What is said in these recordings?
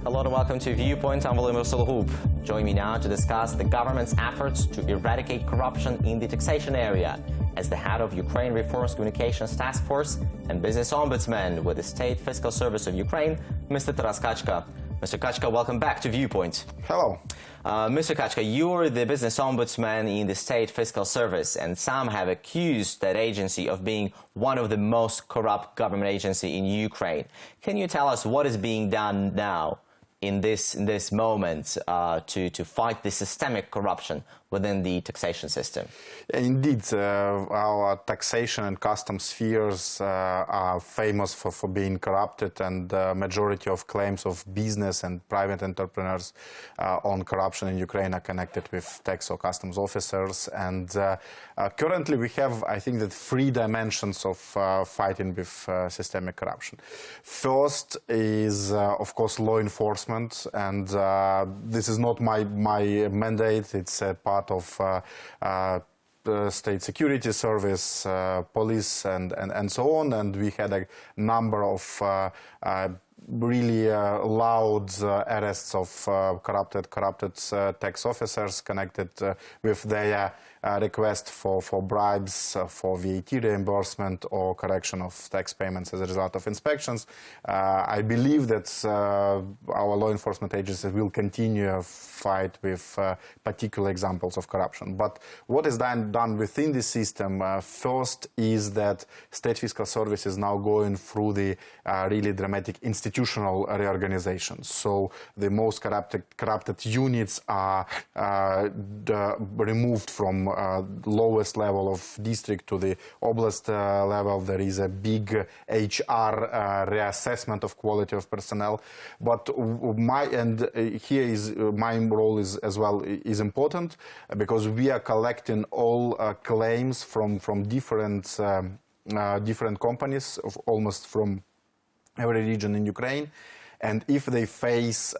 Hello and welcome to Viewpoint. I'm Volodymyr Solokhub. Join me now to discuss the government's efforts to eradicate corruption in the taxation area as the head of Ukraine Reforms Communications Taskforce and business ombudsman with the State Fiscal Service of Ukraine, Mr. Kachka. Mr. Kachka, welcome back to Viewpoint. Hello. Mr. Kachka, you're the business ombudsman in the State Fiscal Service, and some have accused that agency of being one of the most corrupt government agencies in Ukraine. Can you tell us what is being done now in this moment to fight the systemic corruption within the taxation system? Indeed, our taxation and customs spheres are famous for being corrupted, and the majority of claims of business and private entrepreneurs on corruption in Ukraine are connected with tax or customs officers. And currently we have, I think, that three dimensions of fighting with systemic corruption. First is, of course, law enforcement, and this is not my mandate. It's a part of the State Security Service, police, and so on. And we had a number of really loud arrests of corrupted tax officers connected with their request for bribes, for VAT reimbursement or correction of tax payments as a result of inspections. I believe that our law enforcement agencies will continue a fight with particular examples of corruption. But what is done within the system, first is that State Fiscal Service is now going through the really dramatic institutional reorganization. So the most corrupted units are removed from lowest level of district to the oblast level. There is a big HR reassessment of quality of personnel. But my role is as well is important, because we are collecting all claims from different companies, almost from every region in Ukraine, and if they face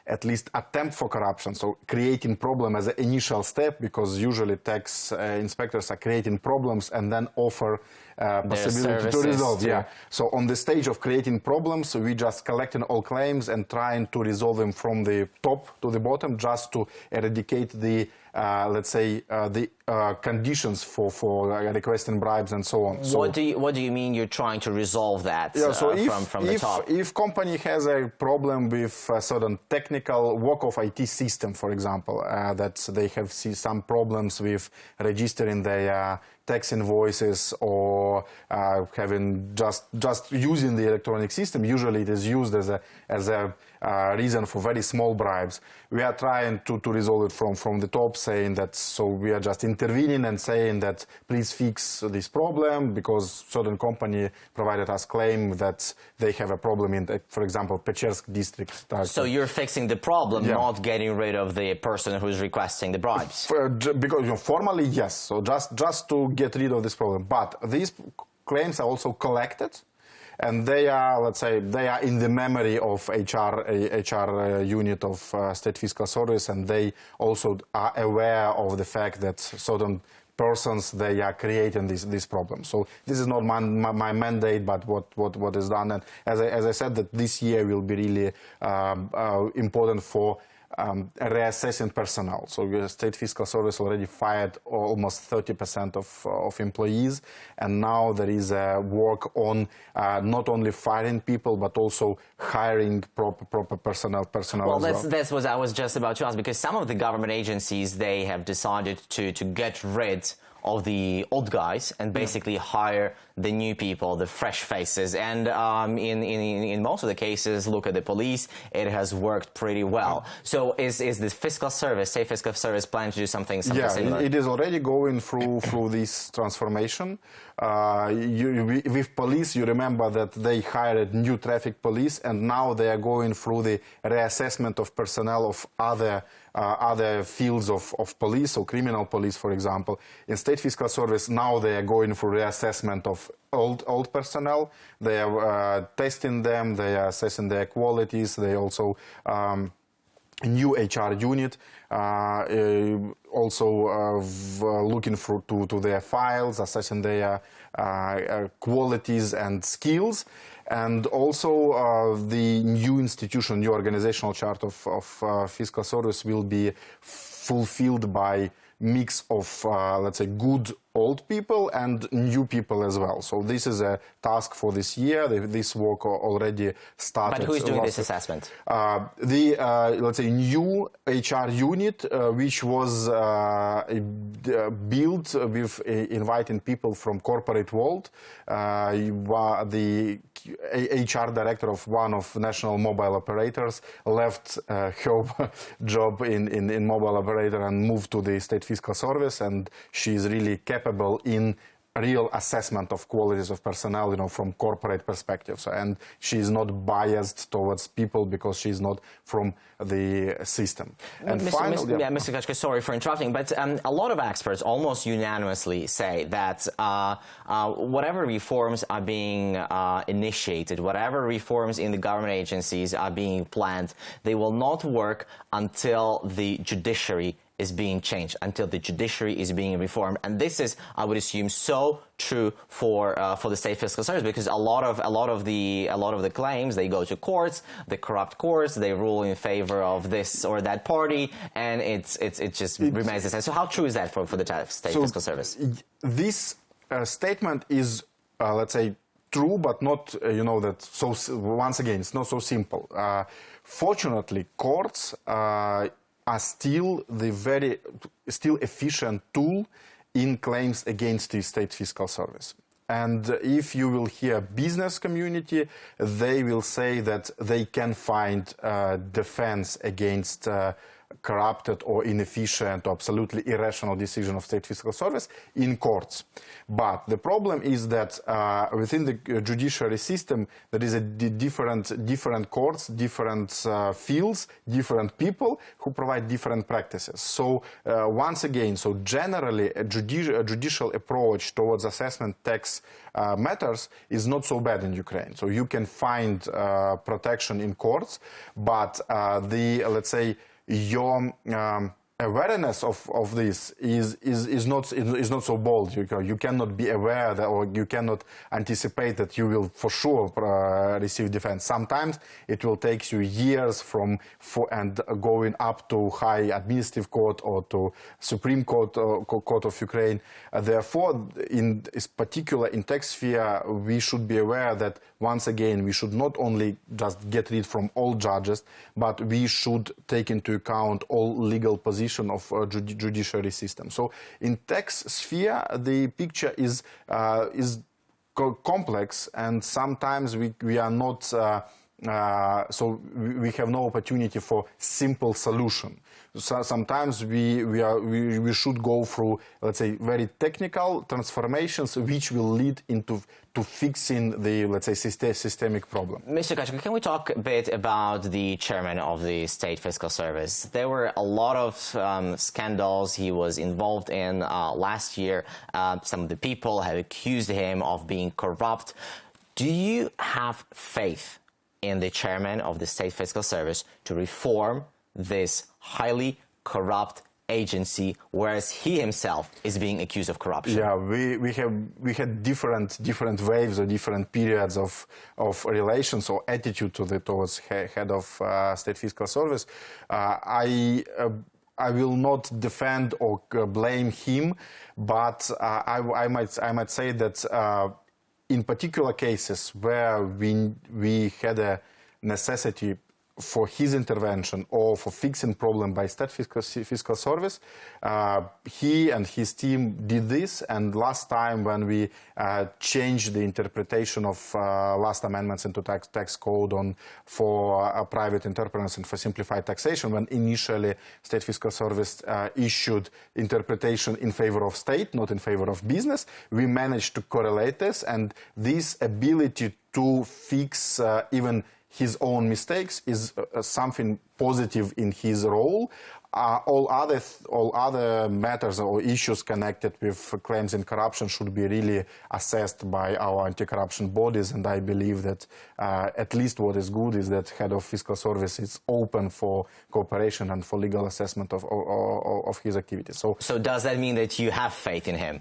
at least attempt for corruption, so creating problem as an initial step, because usually tax inspectors are creating problems and then offer possibility to resolve. Yeah. So on the stage of creating problems, we just collecting all claims and trying to resolve them from the top to the bottom, just to eradicate the let's say the conditions for requesting bribes and so on. So what do you mean you're trying to resolve that from the top? If company has a problem with a certain technical work of IT system, for example, that they have some problems with registering their tax invoices or having just using the electronic system, usually it is used as a reason for very small bribes. We are trying to resolve it from the top, saying that, so we are just intervening and saying that please fix this problem, because certain company provided us claim that they have a problem in, for example, Pechersk district. So you're fixing the problem, not getting rid of the person who's requesting the bribes? Because formally, yes. So just to get rid of this problem. But these claims are also collected, and they are, let's say, they are in the memory of HR unit of State Fiscal Service, and they also are aware of the fact that certain persons, they are creating this problem. So this is not my mandate, but what is done. And as I said, that this year will be really important for reassessing personnel. So the State Fiscal Service already fired almost 30% of employees, and now there is work on not only firing people but also hiring proper personnel. Well, that's what I was just about to ask, because some of the government agencies, they have decided to get rid of the old guys and basically hire the new people, the fresh faces. And in most of the cases, look at the police, it has worked pretty well. So is the Fiscal Service, State Fiscal Service, planning to do something similar? It is already going through this transformation. With police, you remember that they hired new traffic police, and now they are going through the reassessment of personnel of other fields of police, so criminal police, for example. In State Fiscal Service, now they are going for reassessment of old personnel. They are testing them, they are assessing their qualities. They also new HR unit. also looking to their files, assessing their qualities and skills. And also the new institution, new organizational chart of Fiscal Service will be fulfilled by mix of, let's say, good old people and new people as well. So this is a task for this year. This work already started. But who is doing this assessment? Let's say, new HR unit, which was built with inviting people from corporate world. The HR director of one of national mobile operators left her job in mobile operator and moved to the State Fiscal Service, and she is really capable in real assessment of qualities of personnel, from corporate perspective. So, and she is not biased towards people because she is not from the system. And Mr. Kachka, sorry for interrupting, but a lot of experts almost unanimously say that whatever reforms are being initiated, whatever reforms in the government agencies are being planned, they will not work until the judiciary is being changed, until the judiciary is being reformed. And this is, I would assume, so true for the State Fiscal Service, because a lot of the claims, they go to courts, the corrupt courts, they rule in favor of this or that party, and it just remains the same. So how true is that for the State Fiscal Service? This statement is, let's say, true, but not, that. So once again, it's not so simple. Fortunately, courts are still still efficient tool in claims against the State Fiscal Service. And if you will hear business community, they will say that they can find defense against corrupted or inefficient or absolutely irrational decision of State Fiscal Service in courts. But the problem is that within the judiciary system, there is a different courts, different fields, different people who provide different practices. So once again, so generally a judicial approach towards assessment tax matters is not so bad in Ukraine. So you can find protection in courts, but let's say, your awareness of this is not so bold. You cannot be aware that, or you cannot anticipate that you will for sure receive defense. Sometimes it will take you years and going up to high administrative court or to Supreme Court of Ukraine. Therefore, in particular in tax sphere, we should be aware that once again we should not only just get rid from all judges, but we should take into account all legal positions of judiciary system. So in tax sphere, the picture is complex, and sometimes we are not. So we have no opportunity for simple solution. So sometimes we should go through, let's say, very technical transformations, which will lead to fixing the, let's say, systemic problem. Mr. Kachka, can we talk a bit about the chairman of the State Fiscal Service? There were a lot of scandals he was involved in last year. Some of the people have accused him of being corrupt. Do you have faith in the chairman of the State Fiscal Service to reform this highly corrupt agency, whereas he himself is being accused of corruption? Yeah, we had different waves or different periods of relations or attitude towards head of State Fiscal Service. I will not defend or blame him, but I might say that in particular cases where we had a necessity for his intervention or for fixing problem by State Fiscal Service, he and his team did this. And last time when we changed the interpretation of last amendments into tax code for private entrepreneurs and for simplified taxation, when initially State Fiscal Service issued interpretation in favor of state, not in favor of business, we managed to correlate this, and this ability to fix even his own mistakes is something positive in his role. all other matters or issues connected with claims in corruption should be really assessed by our anti-corruption bodies, and I believe that at least what is good is that head of Fiscal Service is open for cooperation and for legal assessment of his activities. So does that mean that you have faith in him?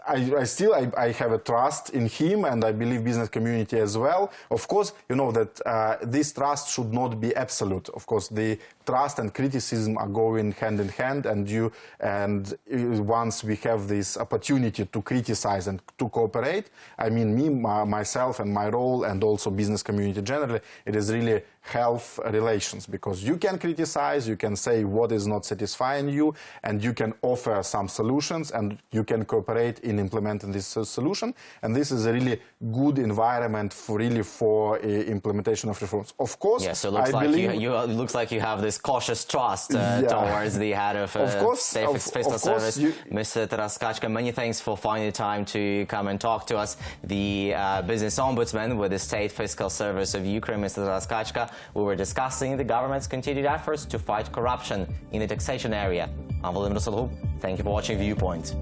I have a trust in him, and I believe business community as well. Of course, you know that this trust should not be absolute. Of course, the trust and criticism are going hand in hand, and once we have this opportunity to criticize and to cooperate, I mean, myself and my role, and also business community generally, it is really health relations, because you can criticize, you can say what is not satisfying you, and you can offer some solutions, and you can cooperate in implementing this solution, and this is a really good environment for implementation of reforms. Of course, yeah, so it looks like you have this cautious trust towards the head of State Fiscal Service, Mr. Taras Kachka. Many thanks for finding the time to come and talk to us. The business ombudsman with the State Fiscal Service of Ukraine, Mr. Taras Kachka. We were discussing the government's continued efforts to fight corruption in the taxation area. I'm Volodymyr Solhub. Thank you for watching Viewpoint.